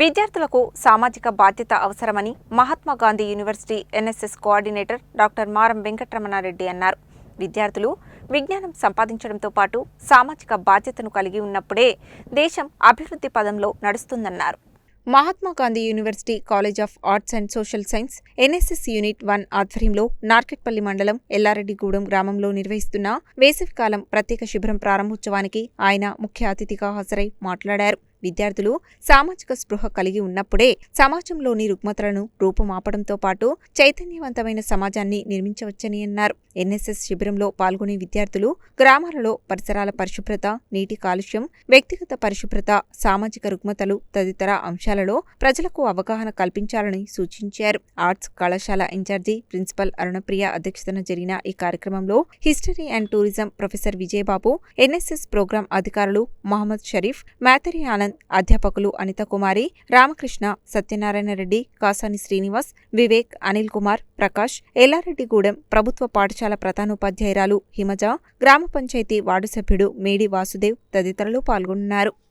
విద్యార్థులకు సామాజిక బాధ్యత అవసరమని Mahatma Gandhi university NSS coordinator doctor మారం వెంకటరమణారెడ్డి అన్నారు. విద్యార్థులు విజ్ఞానం సంపాదించడంతో పాటు సామాజిక బాధ్యతను కలిగి ఉన్నప్పుడే దేశం అభివృద్ధి పదంలో నడుస్తుందన్నారు. Mahatma Gandhi university college of arts and social science NSS unit 1 ఆధ్వర్యంలో నార్కెట్పల్లి మండలం ఎల్లారెడ్డిగూడెం గ్రామంలో నిర్వహిస్తున్న వేసవికాలం ప్రత్యేక శిబిరం ప్రారంభోత్సవానికి ఆయన ముఖ్య అతిథిగా హాజరై మాట్లాడారు. విద్యార్థులు సామాజిక స్పృహ కలిగి ఉన్నప్పుడే సమాజంలోని రుగ్మతలను రూపుమాపడంతో పాటు చైతన్యవంతమైన సమాజాన్ని నిర్మించవచ్చని అన్నారు. ఎన్ఎస్ఎస్ శిబిరంలో పాల్గొనే విద్యార్థులు గ్రామాలలో పరిసరాల పరిశుభ్రత, నీటి కాలుష్యం, వ్యక్తిగత పరిశుభ్రత, సామాజిక రుగ్మతలు తదితర అంశాలలో ప్రజలకు అవగాహన కల్పించాలని సూచించారు. ఆర్ట్స్ కళాశాల ఇన్ఛార్జి ప్రిన్సిపల్ అరుణప్రియ అధ్యక్షతన జరిగిన ఈ కార్యక్రమంలో history and tourism professor Vijaya Babu, NSS programme అధికారులు మహమ్మద్ షరీఫ్, మేతరి ఆనంద్, అధ్యాపకులు అనిత కుమారి, రామకృష్ణ, సత్యనారాయణ రెడ్డి, కాసాని శ్రీనివాస్, వివేక్, అనిల్ కుమార్, ప్రకాష్, ఎల్లారెడ్డిగూడెం ప్రభుత్వ పాఠశాల ప్రధానోపాధ్యాయురాలు హిమజ, గ్రామ పంచాయతీ వార్డు సభ్యుడు మేడి వాసుదేవ్ తదితరులు పాల్గొన్నారు.